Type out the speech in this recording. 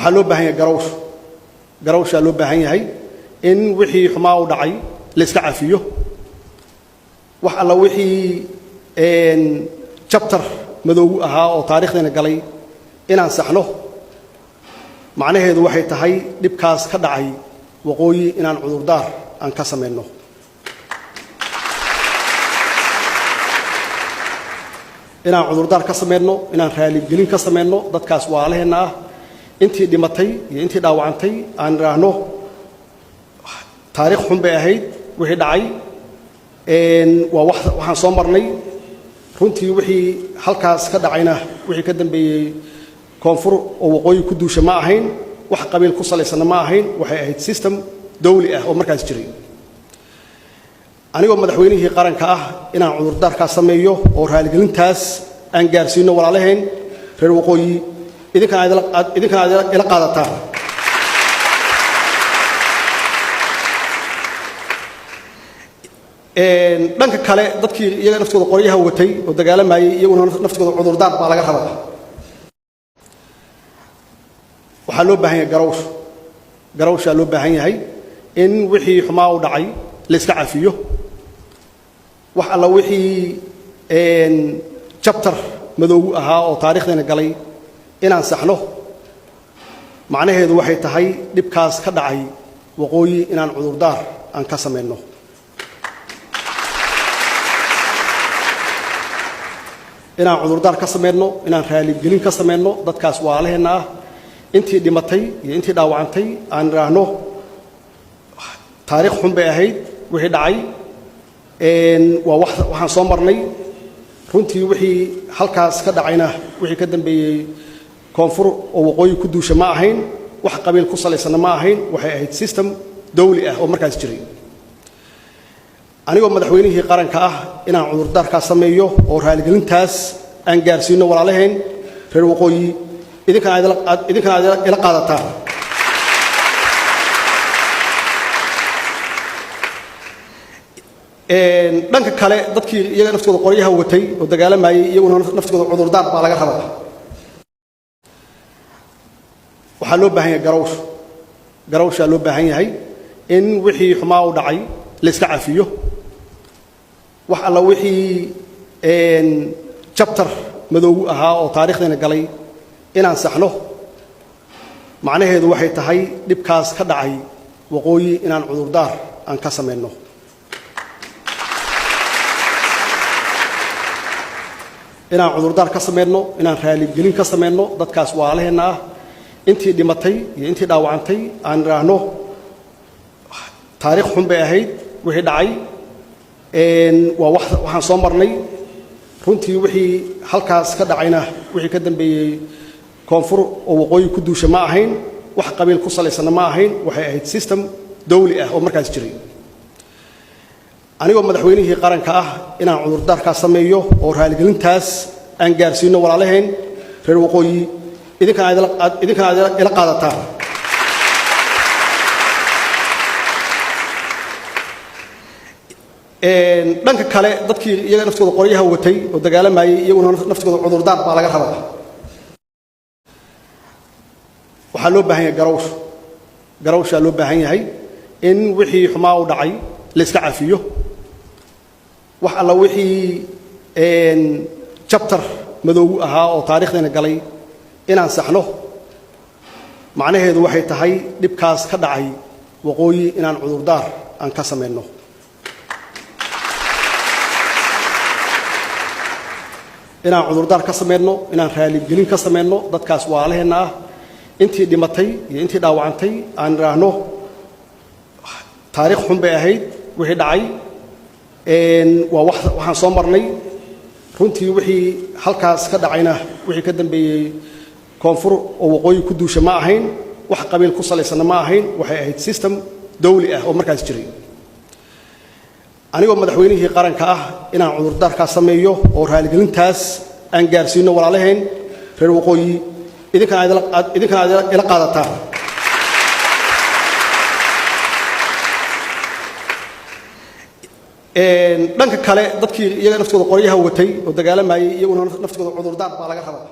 waxaa loo baahan yahay garawsha loo baahan yahay in wixii xumaa u dhacay la iska cafiyo wax alla wixii chapter madow ahaa oo taariikhdeena galay inaan saxno macnaheedu waxay tahay dhibkaas ka dhacay waqooyi inaan cudurdaar aan ka sameeyno inaan cudurdaar ka sameeyno inaan raali gelin ka sameeyno dadkaas waalaheena ah intii dhimatay iyo intii dhaawacantay aan raahno taariikh xun bay ahayd wixii dhacay waa waxaan soo marnay runtii wixii halkaas ka dhacayna wixii ka dambeeyay koonfur oo waqooyi ku duusha ma ahayn wax qabiil ku salaysan ma ahayn waxay ahayd system dawli ah oo markaas jiray anigoo madaxweynihii qaranka ah inaan cudurdaar ka sameeyo oo raali gelintaas aan gaarsiino walaalaheen reer waqooyi idinkana ila qaadataan dhanka kale dadkii iyaga naftooda qoryaha watay oo dagaalamayay iyaguna naftooda cudurdaar baa laga rabaa waxaa loo baahan yahay garawsha loo baahan yahay in wixii xumaa u dhacay la iska cafiyo wax alla wixii chapter madow ahaa oo taariikhdeena galay inaan saxno macnaheedu waxay tahay dhibkaas ka dhacay waqooyi inaan cudurdaar aan ka sameeyno inaan cudurdaar ka sameeyno inaan raali gelin ka sameeyno dadkaas waalaheena ah intii dhimatay iyo intii dhaawacantay aan raahno taariikh xun bay ahayd wixii dhacay waa waxaan soo marnay runtii wixii halkaas ka dhacayna wixii ka dambeeyay koonfur oo waqooyi ku duusha ma ahayn wax qabiil ku salaysan ma ahayn waxay ahayd system dawli ah oo markaas jiray anigoo madaxweynihii qaranka ah inaan cudurdaar ka sameeyo oo raali gelintaas aan gaarsiino walaalaheen reer waqooyi idinkana ila qaadataan dhanka kale dadkii iyaga naftooda qoryaha watay oo dagaalamayay iyaguna naftooda cudurdaar baa laga rabaa waxaa loo baahan yahay garawsha loo baahan yahay in wixii xumaa u dhacay la iska cafiyo wax alla wixii chapter madow ahaa oo taariikhdeena galay inaan saxno macnaheedu waxay tahay dhibkaas ka dhacay waqooyi inaan cudurdaar aan ka sameeyno inaan cudurdaar ka sameeyno inaan raali gelin ka sameeyno dadkaas waalaheena ah intii dhimatay iyo intii dhaawacantay aan raahno taariikh xun bay ahayd wixii dhacay waa waxaan soo marnay runtii wixii halkaas ka dhacayna wixii ka dambeeyay koonfur oo waqooyi ku duusha ma ahayn wax qabiil ku salaysan ma ahayn waxay ahayd system dawli ah oo markaas jiray anigoo madaxweynihii qaranka ah inaan cudurdaar ka sameeyo oo raali gelintaas aan gaarsiino walaalaheen reer waqooyi idinkana ila qaadataan dhanka kale dadkii iyaga naftooda qoryaha watay oo dagaalamayay iyaguna naftooda cudurdaar baa laga rabaa waxaa loo baahan yahay garawsha loo baahan yahay in wixii xumaa u dhacay la iska cafiyo wax alla wixii chapter madow ahaa oo taariikhdeena galay inaan saxno macnaheedu waxay tahay dhibkaas ka dhacay waqooyi inaan cudurdaar aan ka sameeyno inaan cudurdaar ka sameeyno inaan raali gelin ka sameeyno dadkaas waalaheena ah intii dhimatay iyo intii dhaawacantay aan raahno taariikh xun bay ahayd wixii dhacay waa waxaan soo marnay runtii wixii halkaas ka dhacayna wixii ka dambeeyay koonfur oo waqooyi ku duusha ma ahayn wax qabiil ku salaysan ma ahayn waxay ahayd system dawli ah oo markaas jiray anigoo madaxweynihii qaranka ah inaan cudurdaar ka sameeyo oo raali gelintaas aan gaarsiino walaalaheen reer waqooyi idinkana ila qaadataan dhanka kale dadkii iyaga naftooda qoryaha watay oo dagaalamayay iyaguna naftooda cudurdaar baa laga rabaa